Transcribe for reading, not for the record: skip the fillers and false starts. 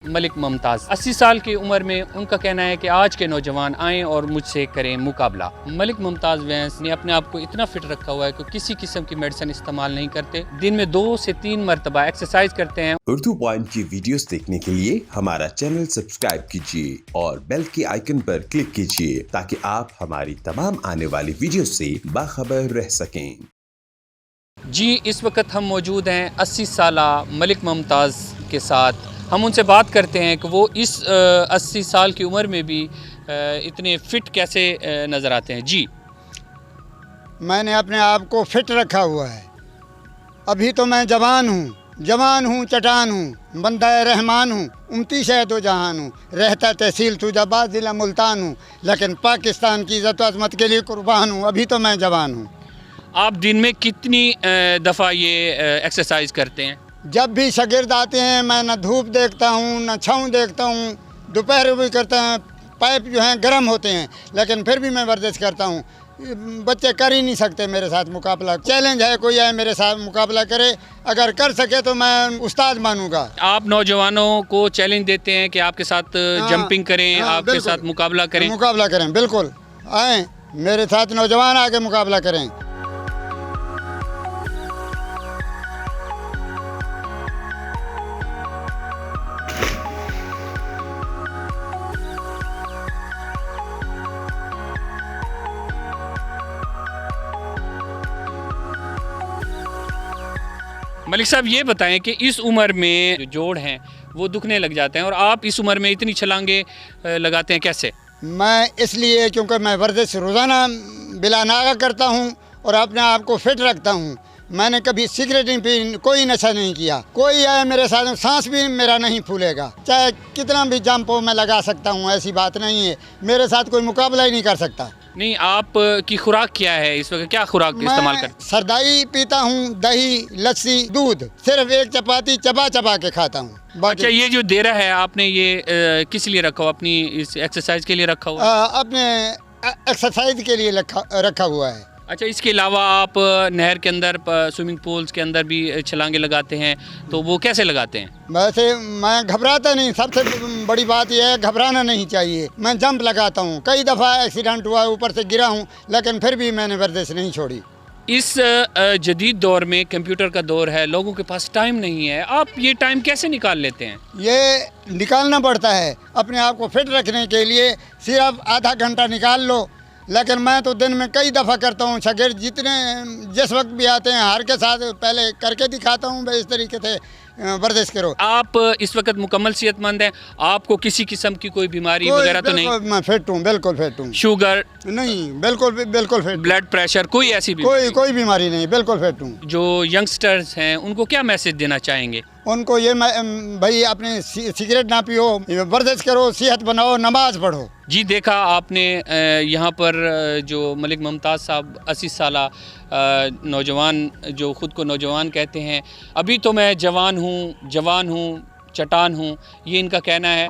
मलिक मुमताज़ 80 साल की उम्र में उनका कहना है कि आज के नौजवान आएँ और मुझसे करें मुकाबला। मलिक मुमताज़ वैंस ने अपने आप को इतना फिट रखा हुआ है कि किसी किस्म की मेडिसिन इस्तेमाल नहीं करते। दिन में 2 से 3 मरतबा एक्सरसाइज करते हैं। उर्दू पॉइंट की वीडियोस देखने के लिए हमारा चैनल सब्सक्राइब कीजिए और बेल के आइकन पर क्लिक कीजिए ताकि आप हमारी तमाम आने वाली वीडियो से बाखबर रह सकें। जी, इस वक्त हम मौजूद हैं 80 साला मलिक मुमताज़ के साथ। हम उनसे बात करते हैं कि वो इस 80 साल की उम्र में भी इतने फ़िट कैसे नज़र आते हैं। जी, मैंने अपने आप को फिट रखा हुआ है। अभी तो मैं जवान हूँ, चटान हूँ, बंदा रहमान हूँ, 29 है तो जहान हूँ, रहता तहसील फैजाबाद ज़िला मुल्तान हूँ, लेकिन पाकिस्तान की इज़्ज़त व अज़मत के लिए कुर्बान हूँ। अभी तो मैं जवान हूँ। आप दिन में कितनी दफ़ा ये एक्सरसाइज करते हैं? जब भी शागिर्द आते हैं मैं न धूप देखता हूँ न छाँव देखता हूँ, दोपहर भी करता हूँ। पाइप जो हैं गर्म होते हैं, लेकिन फिर भी मैं वर्जिश करता हूँ। बच्चे कर ही नहीं सकते मेरे साथ मुकाबला। चैलेंज है, कोई आए मेरे साथ मुकाबला करे, अगर कर सके तो मैं उस्ताद मानूंगा। आप नौजवानों को चैलेंज देते हैं कि आपके साथ जंपिंग करें, आपके साथ मुकाबला करें? बिल्कुल आए मेरे साथ नौजवान आके मुकाबला करें। मलिक साहब, ये बताएं कि इस उम्र में जो जोड़ हैं वो दुखने लग जाते हैं और आप इस उम्र में इतनी छलांगे लगाते हैं, कैसे? मैं इसलिए क्योंकि मैं वर्जिश रोज़ाना बिला नागा करता हूँ और अपने आप को फिट रखता हूँ। मैंने कभी सिगरेट नहीं पी, कोई नशा नहीं किया। कोई आए मेरे साथ, सांस भी मेरा नहीं फूलेगा। चाहे कितना भी जंप हो मैं लगा सकता हूँ, ऐसी बात नहीं है। मेरे साथ कोई मुकाबला ही नहीं कर सकता। नहीं, आप की खुराक क्या है इस वक्त? क्या खुराक इस्तेमाल करते हैं? सरदाई पीता हूँ, दही, लस्सी, दूध, सिर्फ एक चपाती चबा के खाता हूँ। अच्छा, ये जो देरा है आपने ये किस लिए रखा हुआ? अपनी इस एक्सरसाइज के लिए रखा हुआ? अपने एक्सरसाइज के लिए रखा हुआ है। अच्छा, इसके अलावा आप नहर के अंदर, स्विमिंग पूल्स के अंदर भी छलांगे लगाते हैं, तो वो कैसे लगाते हैं? वैसे मैं घबराता नहीं, सबसे बड़ी बात यह है घबराना नहीं चाहिए। मैं जंप लगाता हूँ, कई दफ़ा एक्सीडेंट हुआ, ऊपर से गिरा हूँ, लेकिन फिर भी मैंने वर्जिश नहीं छोड़ी। इस जदीद दौर में कंप्यूटर का दौर है, लोगों के पास टाइम नहीं है, आप ये टाइम कैसे निकाल लेते हैं? ये निकालना पड़ता है अपने आप को फिट रखने के लिए। सिर्फ आधा घंटा निकाल लो, लेकिन मैं तो दिन में कई दफ़ा करता हूँ। शागिर्द जिस वक्त भी आते हैं हर के साथ पहले करके दिखाता हूँ, इस तरीके से वर्जिश करो। आप इस वक्त मुकम्मल सेहतमंद हैं? आपको किसी किस्म की कोई बीमारी वगैरह तो नहीं? मैं फिट हूँ, बिल्कुल फिट हूँ। शुगर नहीं, बिल्कुल फिट। ब्लड प्रेशर, कोई ऐसी बीमारी? कोई बीमारी नहीं, बिल्कुल फिट हूँ। जो यंगस्टर्स हैं उनको क्या मैसेज देना चाहेंगे? उनको ये भाई अपने सिगरेट ना पियो, वर्जिश करो, सेहत बनाओ, नमाज पढ़ो। जी, देखा आपने यहाँ पर जो मलिक मुमताज़ साहब 80 साला नौजवान जो ख़ुद को नौजवान कहते हैं, अभी तो मैं जवान हूँ, चटान हूँ, ये इनका कहना है।